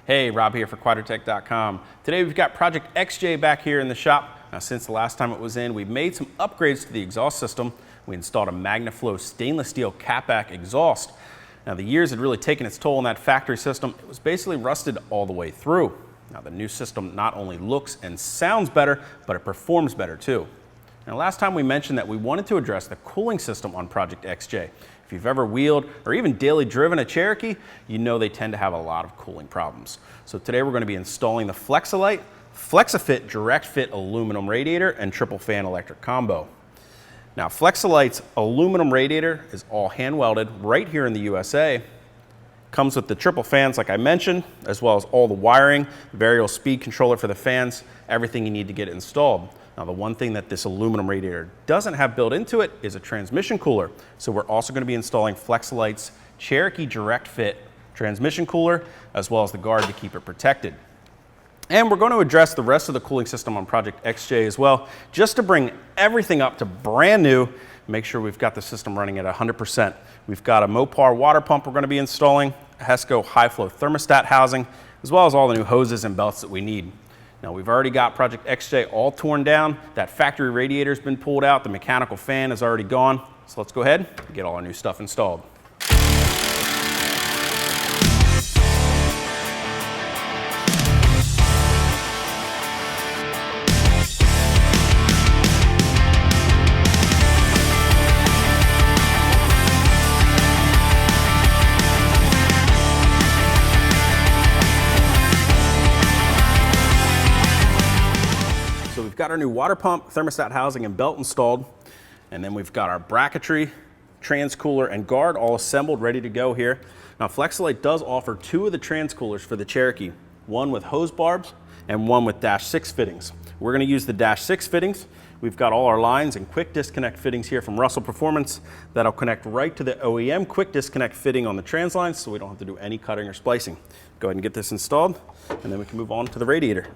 Hey, Rob here for Quadratec.com. Today we've got Project XJ back here in the shop. Now since the last time it was in, we've made some upgrades to the exhaust system. We installed a Magnaflow stainless steel catback exhaust. Now the years had really taken its toll on that factory system. It was basically rusted all the way through. Now the new system not only looks and sounds better, but it performs better too. Now last time we mentioned that we wanted to address the cooling system on Project XJ. If you've ever wheeled or even daily driven a Cherokee, you know they tend to have a lot of cooling problems. So today we're going to be installing the Flex-a-lite, Flex-a-fit direct fit aluminum radiator and triple fan electric combo. Now Flex-a-lite's aluminum radiator is all hand welded right here in the USA. Comes with the triple fans like I mentioned, as well as all the wiring, variable speed controller for the fans, everything you need to get it installed. Now the one thing that this aluminum radiator doesn't have built into it is a transmission cooler. So we're also going to be installing Flex-a-lite's Cherokee direct fit transmission cooler, as well as the guard to keep it protected. And we're going to address the rest of the cooling system on Project XJ as well, just to bring everything up to brand new, make sure we've got the system running at 100%. We've got a Mopar water pump we're going to be installing, a HESCO high flow thermostat housing, as well as all the new hoses and belts that we need. Now we've already got Project XJ all torn down. That factory radiator's been pulled out. The mechanical fan is already gone. So let's go ahead and get all our new stuff installed. We've got our new water pump, thermostat housing, and belt installed. And then we've got our bracketry, trans cooler, and guard all assembled, ready to go here. Now Flex-a-lite does offer two of the trans coolers for the Cherokee, one with hose barbs and one with -6 fittings. We're going to use the -6 fittings. We've got all our lines and quick disconnect fittings here from Russell Performance that'll connect right to the OEM quick disconnect fitting on the trans lines, so we don't have to do any cutting or splicing. Go ahead and get this installed, and then we can move on to the radiator.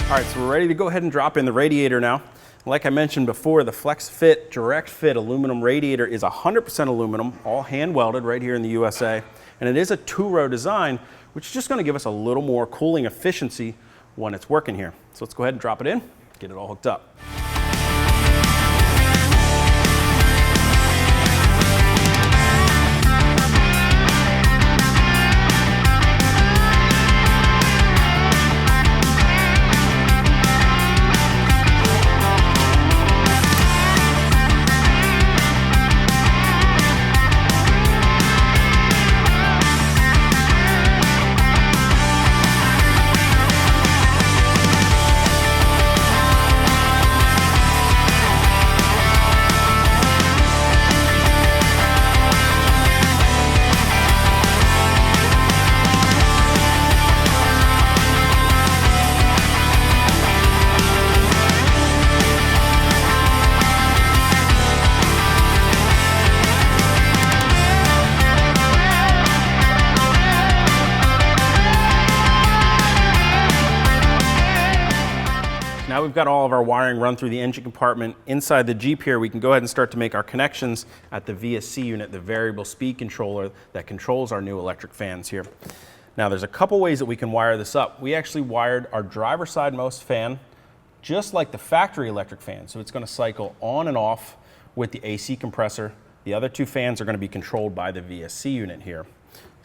All right, so we're ready to go ahead and drop in the radiator now. Like I mentioned before, the Flex-a-fit direct fit aluminum radiator is 100% aluminum, all hand welded right here in the USA. And it is a 2-row design, which is just going to give us a little more cooling efficiency when it's working here. So let's go ahead and drop it in, get it all hooked up. Now we've got all of our wiring run through the engine compartment. Inside the Jeep here, we can go ahead and start to make our connections at the VSC unit, the variable speed controller that controls our new electric fans here. Now there's a couple ways that we can wire this up. We actually wired our driver side most fan just like the factory electric fan. So it's going to cycle on and off with the AC compressor. The other two fans are going to be controlled by the VSC unit here.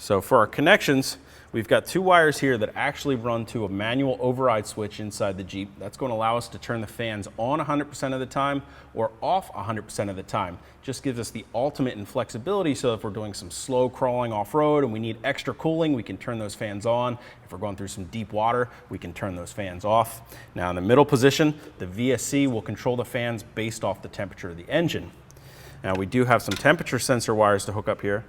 So for our connections, we've got two wires here that actually run to a manual override switch inside the Jeep. That's going to allow us to turn the fans on 100% of the time or off 100% of the time. Just gives us the ultimate in flexibility, so if we're doing some slow crawling off-road and we need extra cooling, we can turn those fans on. If we're going through some deep water, we can turn those fans off. Now in the middle position, the VSC will control the fans based off the temperature of the engine. Now we do have some temperature sensor wires to hook up here.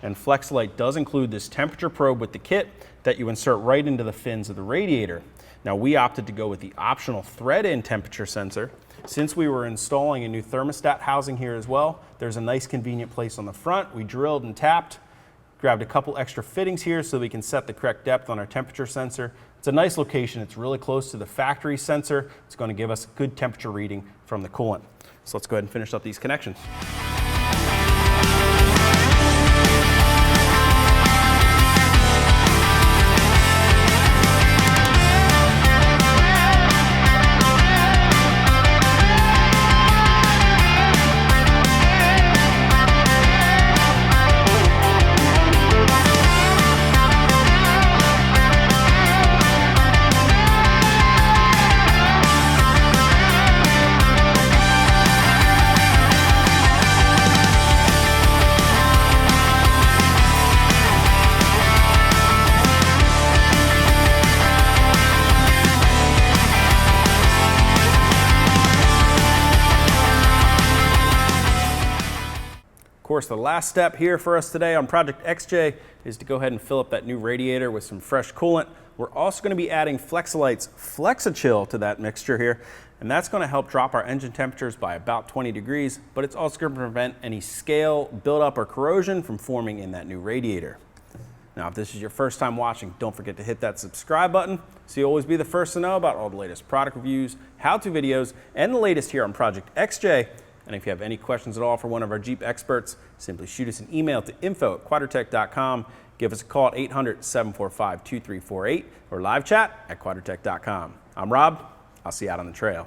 And Flex-a-lite does include this temperature probe with the kit that you insert right into the fins of the radiator. Now we opted to go with the optional thread-in temperature sensor. Since we were installing a new thermostat housing here as well, there's a nice convenient place on the front. We drilled and tapped, grabbed a couple extra fittings here so we can set the correct depth on our temperature sensor. It's a nice location. It's really close to the factory sensor. It's going to give us a good temperature reading from the coolant. So let's go ahead and finish up these connections. Of course, the last step here for us today on Project XJ is to go ahead and fill up that new radiator with some fresh coolant. We're also going to be adding Flex-a-lite's Flex-a-chill to that mixture here, and that's going to help drop our engine temperatures by about 20 degrees, but it's also going to prevent any scale, buildup, or corrosion from forming in that new radiator. Now, if this is your first time watching, don't forget to hit that subscribe button so you'll always be the first to know about all the latest product reviews, how-to videos, and the latest here on Project XJ. And if you have any questions at all for one of our Jeep experts, simply shoot us an email to info@quadratec.com, give us a call at 800-745-2348, or live chat at quadratec.com. I'm Rob. I'll see you out on the trail.